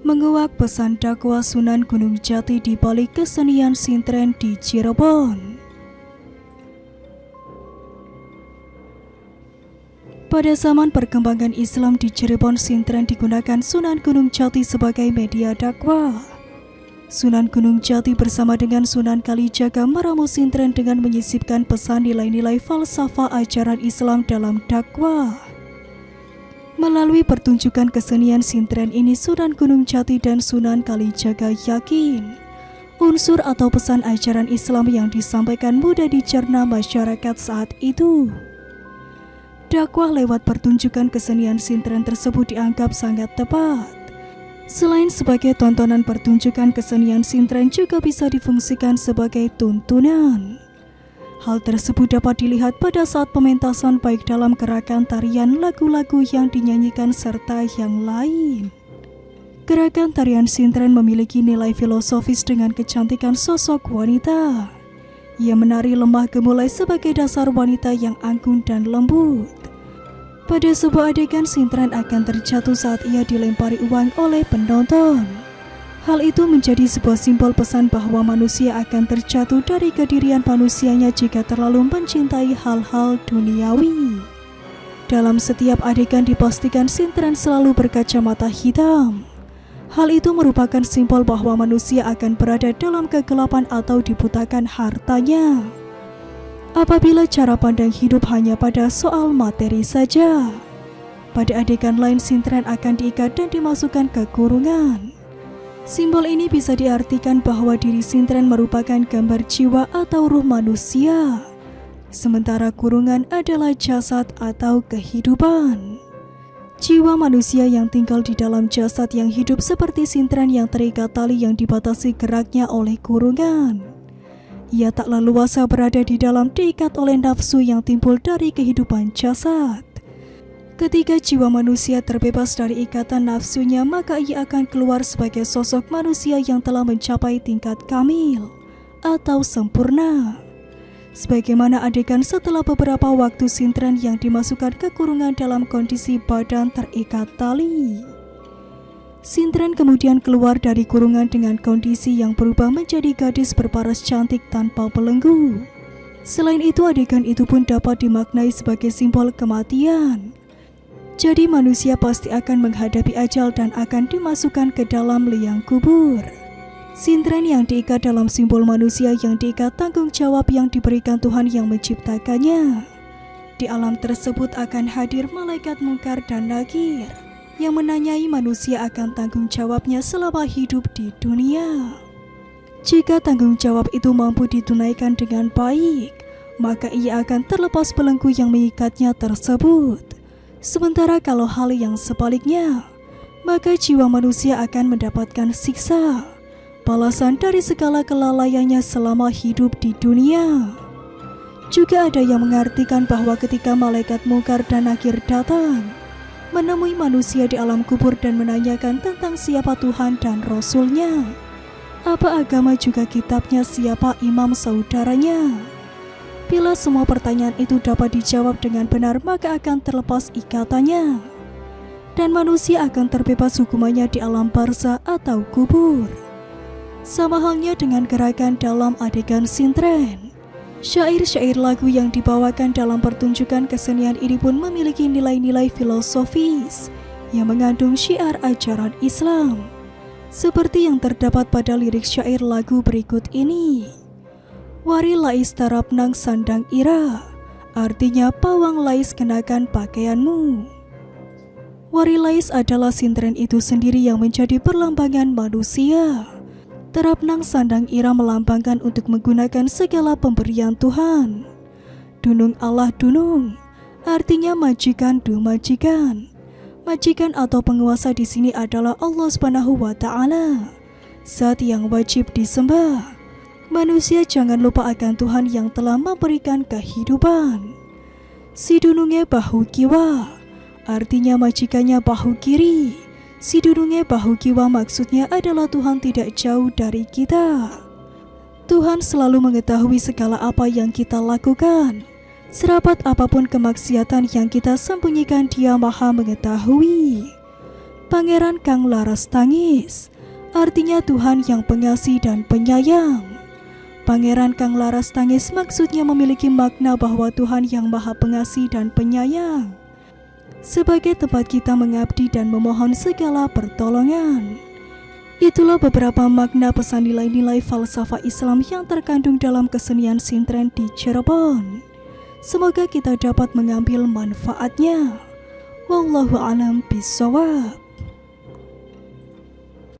menguak pesan dakwah Sunan Gunung Jati di balik kesenian sintren di Cirebon. Pada zaman perkembangan Islam di Cirebon, sintren digunakan Sunan Gunung Jati sebagai media dakwah. Sunan Gunung Jati bersama dengan Sunan Kalijaga meramu sintren dengan menyisipkan pesan nilai-nilai falsafah ajaran Islam dalam dakwah. Melalui pertunjukan kesenian sintren ini, Sunan Gunung Jati dan Sunan Kalijaga yakin unsur atau pesan ajaran Islam yang disampaikan mudah dicerna masyarakat saat itu. Dakwah lewat pertunjukan kesenian sintren tersebut dianggap sangat tepat. Selain sebagai tontonan, pertunjukan kesenian sintren juga bisa difungsikan sebagai tuntunan. Hal tersebut dapat dilihat pada saat pementasan baik dalam gerakan tarian, lagu-lagu yang dinyanyikan, serta yang lain. Gerakan tarian sintren memiliki nilai filosofis dengan kecantikan sosok wanita. Ia menari lemah gemulai sebagai dasar wanita yang anggun dan lembut. Pada sebuah adegan, sintren akan terjatuh saat ia dilempari uang oleh penonton. Hal itu menjadi sebuah simbol pesan bahwa manusia akan terjatuh dari kedirian manusianya jika terlalu mencintai hal-hal duniawi. Dalam setiap adegan dipastikan sintren selalu berkacamata hitam. Hal itu merupakan simbol bahwa manusia akan berada dalam kegelapan atau dibutakan hartanya. Apabila cara pandang hidup hanya pada soal materi saja. Pada adegan lain, sintren akan diikat dan dimasukkan ke kurungan. Simbol ini bisa diartikan bahwa diri sintren merupakan gambar jiwa atau ruh manusia, sementara kurungan adalah jasad atau kehidupan. Jiwa manusia yang tinggal di dalam jasad yang hidup seperti sintren yang terikat tali yang dibatasi geraknya oleh kurungan. Ia tak leluasa berada di dalam, diikat oleh nafsu yang timbul dari kehidupan jasad. Ketika jiwa manusia terbebas dari ikatan nafsunya, maka ia akan keluar sebagai sosok manusia yang telah mencapai tingkat kamil atau sempurna. Sebagaimana adegan setelah beberapa waktu sintren yang dimasukkan ke kurungan dalam kondisi badan terikat tali. Sintren kemudian keluar dari kurungan dengan kondisi yang berubah menjadi gadis berparas cantik tanpa belenggu. Selain itu, adegan itu pun dapat dimaknai sebagai simbol kematian. Jadi manusia pasti akan menghadapi ajal dan akan dimasukkan ke dalam liang kubur. Sintren yang diikat dalam simbol manusia yang diikat tanggung jawab yang diberikan Tuhan yang menciptakannya. Di alam tersebut akan hadir malaikat mungkar dan nakir yang menanyai manusia akan tanggung jawabnya selama hidup di dunia. Jika tanggung jawab itu mampu ditunaikan dengan baik, maka ia akan terlepas belenggu yang mengikatnya tersebut. Sementara kalau hal yang sebaliknya, maka jiwa manusia akan mendapatkan siksa, balasan dari segala kelalaiannya selama hidup di dunia. Juga ada yang mengartikan bahwa ketika malaikat mungkar dan nakir datang, menemui manusia di alam kubur dan menanyakan tentang siapa Tuhan dan Rasul-Nya, apa agama juga kitabnya, siapa imam saudaranya. Bila semua pertanyaan itu dapat dijawab dengan benar, maka akan terlepas ikatannya dan manusia akan terbebas hukumannya di alam barzah atau kubur. Sama halnya dengan gerakan dalam adegan sintren. Syair-syair lagu yang dibawakan dalam pertunjukan kesenian ini pun memiliki nilai-nilai filosofis yang mengandung syiar ajaran Islam, seperti yang terdapat pada lirik syair lagu berikut ini. Wari lais tarap nang sandang ira, artinya pawang lais kenakan pakaianmu. Wari lais adalah sintren itu sendiri yang menjadi perlambangan manusia. Terap nang sandang ira melambangkan untuk menggunakan segala pemberian Tuhan. Dunung Allah dunung, artinya majikan du majikan. Majikan atau penguasa di sini adalah Allah Subhanahu wa Ta'ala, zat yang wajib disembah. Manusia jangan lupa akan Tuhan yang telah memberikan kehidupan. Si dununge bahu kiwa, artinya majikannya bahu kiri. Si dununge bahu kiwa maksudnya adalah Tuhan tidak jauh dari kita. Tuhan selalu mengetahui segala apa yang kita lakukan. Serapat apapun kemaksiatan yang kita sembunyikan, Dia Maha mengetahui. Pangeran kang laras tangis, artinya Tuhan yang pengasih dan penyayang. Pangeran kang laras tangis maksudnya memiliki makna bahwa Tuhan yang maha pengasih dan penyayang, sebagai tempat kita mengabdi dan memohon segala pertolongan. Itulah beberapa makna pesan nilai-nilai falsafah Islam yang terkandung dalam kesenian sintren di Cirebon. Semoga kita dapat mengambil manfaatnya. Wallahu a'lam bishawab.